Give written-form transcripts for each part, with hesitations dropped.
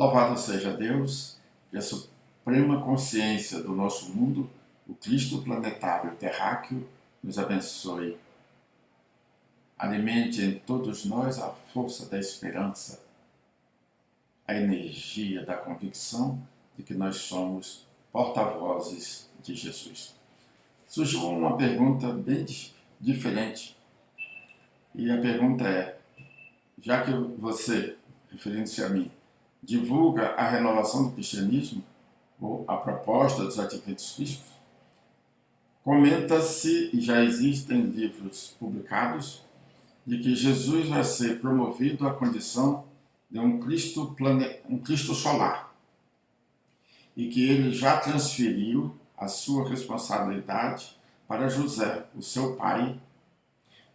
Louvado seja Deus e a suprema consciência do nosso mundo, o Cristo planetário terráqueo, nos abençoe. Alimente em todos nós a força da esperança, a energia da convicção de que nós somos porta-vozes de Jesus. Surgiu uma pergunta bem diferente. E a pergunta é: já que você, referindo-se a mim, divulga a renovação do cristianismo, ou a proposta dos adventos crísticos, comenta-se, e já existem livros publicados, de que Jesus vai ser promovido à condição de um Cristo solar, e que ele já transferiu a sua responsabilidade para José, o seu pai,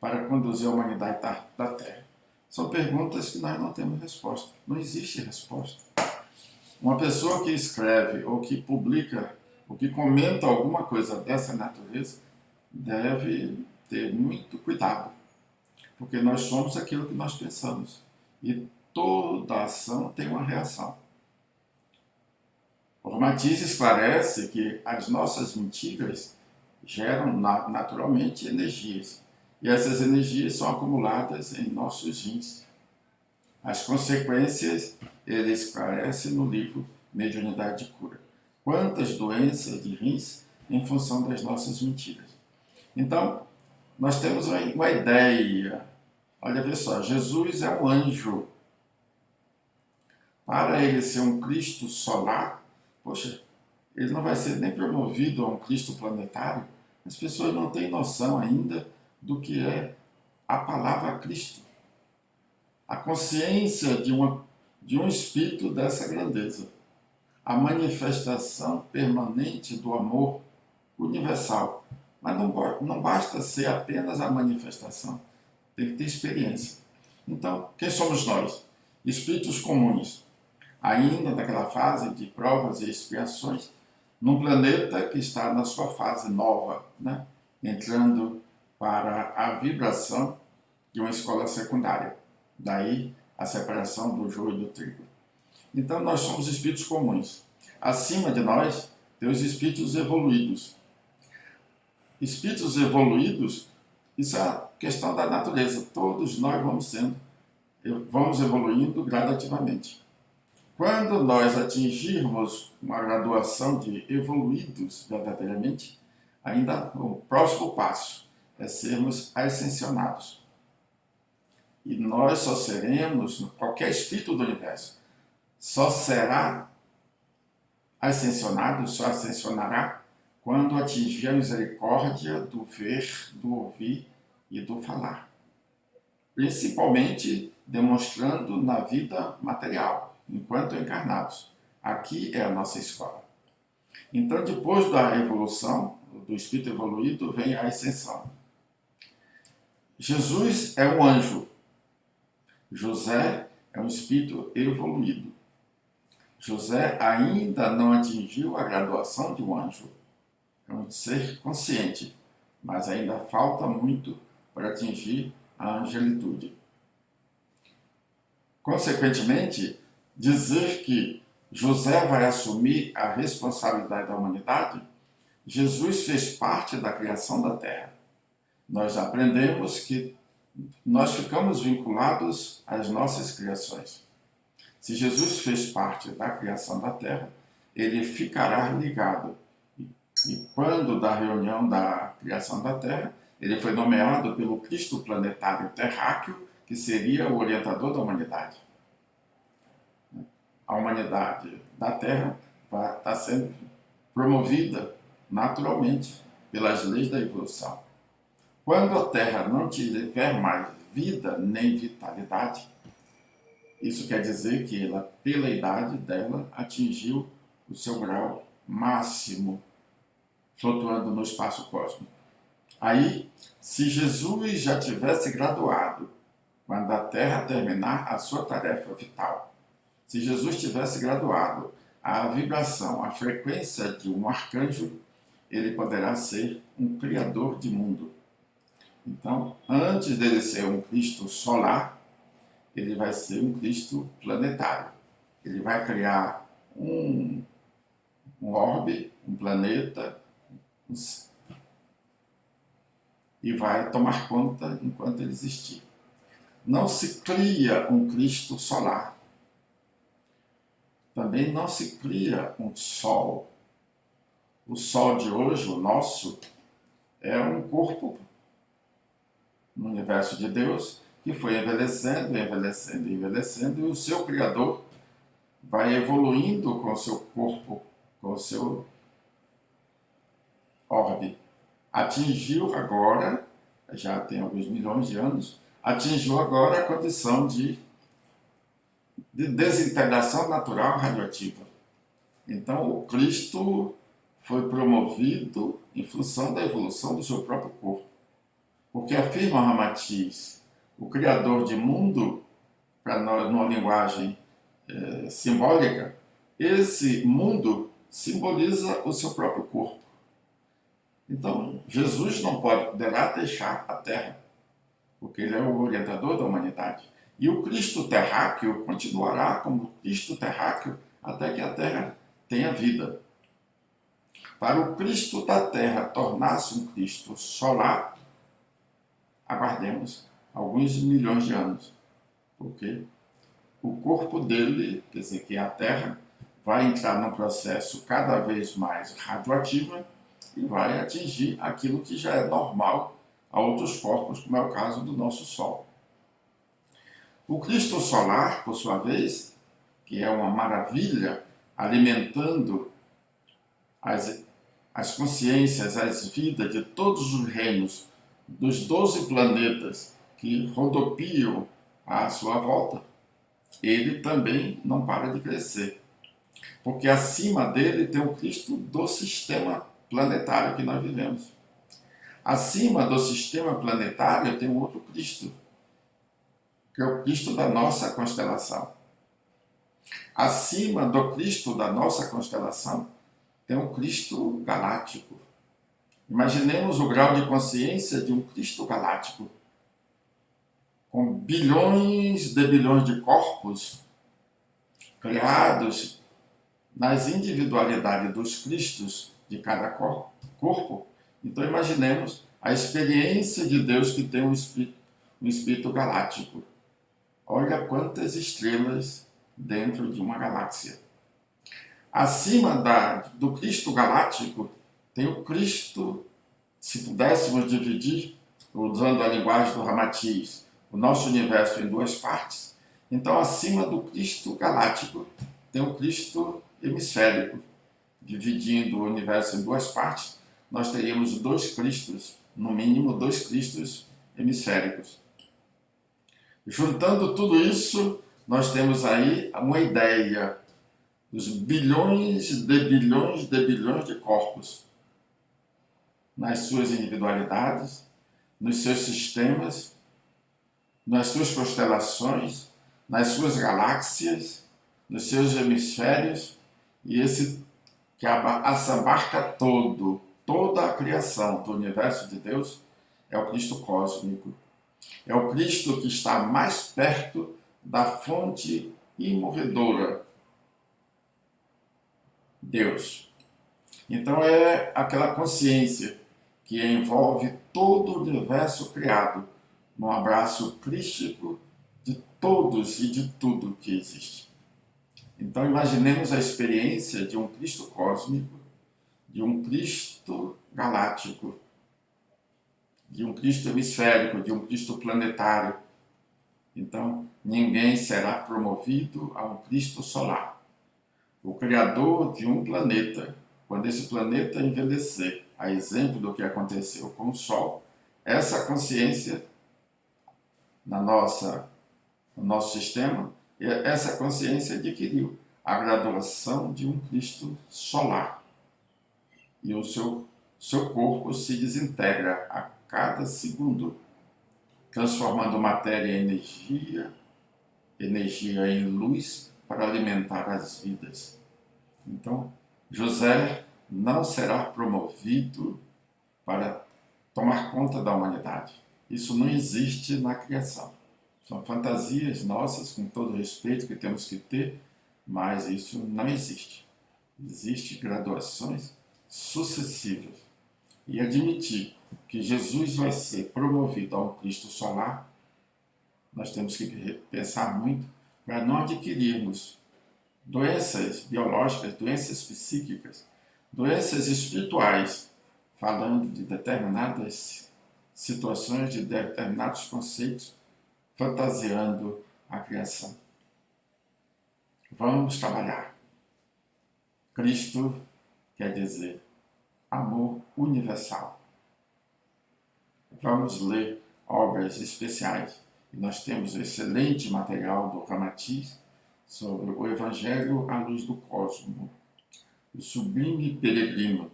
para conduzir a humanidade da Terra. São perguntas que nós não temos resposta. Não existe resposta. Uma pessoa que escreve, ou que publica, ou que comenta alguma coisa dessa natureza, deve ter muito cuidado, porque nós somos aquilo que nós pensamos. E toda ação tem uma reação. O Matiz esclarece que as nossas mentiras geram naturalmente energias. E essas energias são acumuladas em nossos rins. As consequências ele esclarece no livro Mediunidade de Cura. Quantas doenças de rins em função das nossas mentiras. Então, nós temos uma ideia. Olha, vê só, Jesus é um anjo. Para ele ser um Cristo solar, poxa, ele não vai ser nem promovido a um Cristo planetário. As pessoas não têm noção ainda do que é a palavra Cristo. A consciência de um espírito dessa grandeza. A manifestação permanente do amor universal. Mas não basta ser apenas a manifestação. Tem que ter experiência. Então, quem somos nós? Espíritos comuns. Ainda naquela fase de provas e expiações, num planeta que está na sua fase nova, né? Entrando para a vibração de uma escola secundária. Daí a separação do joio e do trigo. Então nós somos espíritos comuns. Acima de nós tem os espíritos evoluídos. Espíritos evoluídos, isso é a questão da natureza. Todos nós vamos evoluindo gradativamente. Quando nós atingirmos uma graduação de evoluídos verdadeiramente, ainda o próximo passo é sermos ascensionados. E nós só seremos, qualquer espírito do universo, só será ascensionado, só ascensionará quando atingir a misericórdia do ver, do ouvir e do falar. Principalmente demonstrando na vida material, enquanto encarnados. Aqui é a nossa escola. Então, depois da evolução, do espírito evoluído, vem a ascensão. Jesus é um anjo. José é um espírito evoluído. José ainda não atingiu a graduação de um anjo. É um ser consciente, mas ainda falta muito para atingir a angelitude. Consequentemente, dizer que José vai assumir a responsabilidade da humanidade, Jesus fez parte da criação da Terra. Nós aprendemos que nós ficamos vinculados às nossas criações. Se Jesus fez parte da criação da Terra, ele ficará ligado. E quando da reunião da criação da Terra, ele foi nomeado pelo Cristo planetário terráqueo, que seria o orientador da humanidade. A humanidade da Terra está sendo promovida naturalmente pelas leis da evolução. Quando a Terra não tiver mais vida nem vitalidade, isso quer dizer que ela, pela idade dela, atingiu o seu grau máximo, flutuando no espaço cósmico. Aí, se Jesus já tivesse graduado, quando a Terra terminar a sua tarefa vital, se Jesus tivesse graduado a vibração, a frequência de um arcanjo, ele poderá ser um criador de mundo. Então, antes dele ser um Cristo solar, ele vai ser um Cristo planetário. Ele vai criar um orbe, um planeta, e vai tomar conta enquanto ele existir. Não se cria um Cristo solar. Também não se cria um Sol. O Sol de hoje, o nosso, é um corpo no universo de Deus que foi envelhecendo, envelhecendo, envelhecendo, e o seu Criador vai evoluindo com o seu corpo, com o seu orbe. Atingiu agora, já tem alguns milhões de anos, atingiu agora a condição de desintegração natural radioativa. Então o Cristo foi promovido em função da evolução do seu próprio corpo. Porque afirma Ramatiz, o Criador de mundo, para nós, numa linguagem simbólica, esse mundo simboliza o seu próprio corpo. Então, Jesus não poderá deixar a Terra, porque ele é o orientador da humanidade. E o Cristo terráqueo continuará como Cristo terráqueo até que a Terra tenha vida. Para o Cristo da Terra tornar-se um Cristo solar, aguardemos alguns milhões de anos, porque o corpo dele, quer dizer, que é a Terra, vai entrar num processo cada vez mais radioativo e vai atingir aquilo que já é normal a outros corpos, como é o caso do nosso Sol. O Cristo solar, por sua vez, que é uma maravilha, alimentando as consciências, as vidas de todos os reinos, dos 12 planetas que rodopiam à sua volta, ele também não para de crescer. Porque acima dele tem o Cristo do sistema planetário que nós vivemos. Acima do sistema planetário tem um outro Cristo, que é o Cristo da nossa constelação. Acima do Cristo da nossa constelação tem um Cristo galáctico. Imaginemos o grau de consciência de um Cristo galáctico, com bilhões de corpos criados nas individualidades dos Cristos de cada corpo. Então imaginemos a experiência de Deus que tem um espírito galáctico. Olha quantas estrelas dentro de uma galáxia. Acima do Cristo galáctico tem o Cristo, se pudéssemos dividir, usando a linguagem do Ramatiz, o nosso universo em duas partes. Então, acima do Cristo galáctico tem o Cristo hemisférico. Dividindo o universo em duas partes, nós teríamos dois Cristos, no mínimo dois Cristos hemisféricos. Juntando tudo isso, nós temos aí uma ideia dos bilhões de corpos nas suas individualidades, nos seus sistemas, nas suas constelações, nas suas galáxias, nos seus hemisférios, e esse que abarca toda a criação do universo de Deus é o Cristo cósmico. É o Cristo que está mais perto da fonte imovedora, Deus. Então é aquela consciência que envolve todo o universo criado, num abraço crístico de todos e de tudo que existe. Então imaginemos a experiência de um Cristo cósmico, de um Cristo galáctico, de um Cristo hemisférico, de um Cristo planetário. Então ninguém será promovido a um Cristo solar. O Criador de um planeta, quando esse planeta envelhecer, a exemplo do que aconteceu com o Sol, essa consciência no nosso sistema, essa consciência adquiriu a graduação de um Cristo solar. E o seu corpo se desintegra a cada segundo, transformando matéria em energia em luz para alimentar as vidas. Então, José não será promovido para tomar conta da humanidade. Isso não existe na criação. São fantasias nossas, com todo o respeito que temos que ter, mas isso não existe. Existem graduações sucessivas. E admitir que Jesus vai ser promovido a um Cristo solar, nós temos que pensar muito para não adquirirmos doenças biológicas, doenças psíquicas, doenças espirituais, falando de determinadas situações, de determinados conceitos, fantasiando a criação. Vamos trabalhar. Cristo quer dizer amor universal. Vamos ler obras especiais. E nós temos um excelente material do Ramatiz sobre o Evangelho à luz do cosmo, o sublime peregrino,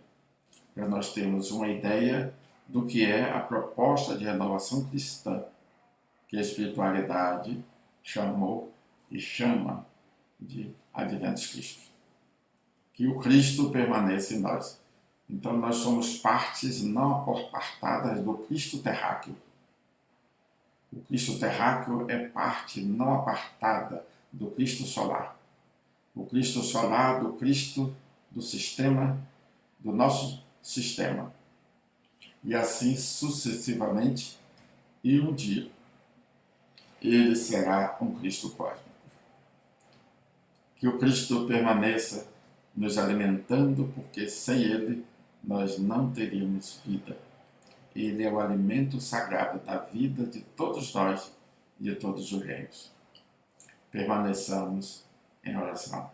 para nós termos uma ideia do que é a proposta de renovação cristã, que a espiritualidade chamou e chama de Adventus Christus. Que o Cristo permaneça em nós. Então nós somos partes não apartadas do Cristo terráqueo. O Cristo terráqueo é parte não apartada do Cristo solar. O Cristo solar do Cristo do sistema, do nosso sistema. E assim sucessivamente, e um dia ele será um Cristo cósmico. Que o Cristo permaneça nos alimentando, porque sem ele nós não teríamos vida. Ele é o alimento sagrado da vida de todos nós e de todos os reinos. Permaneçamos em oração.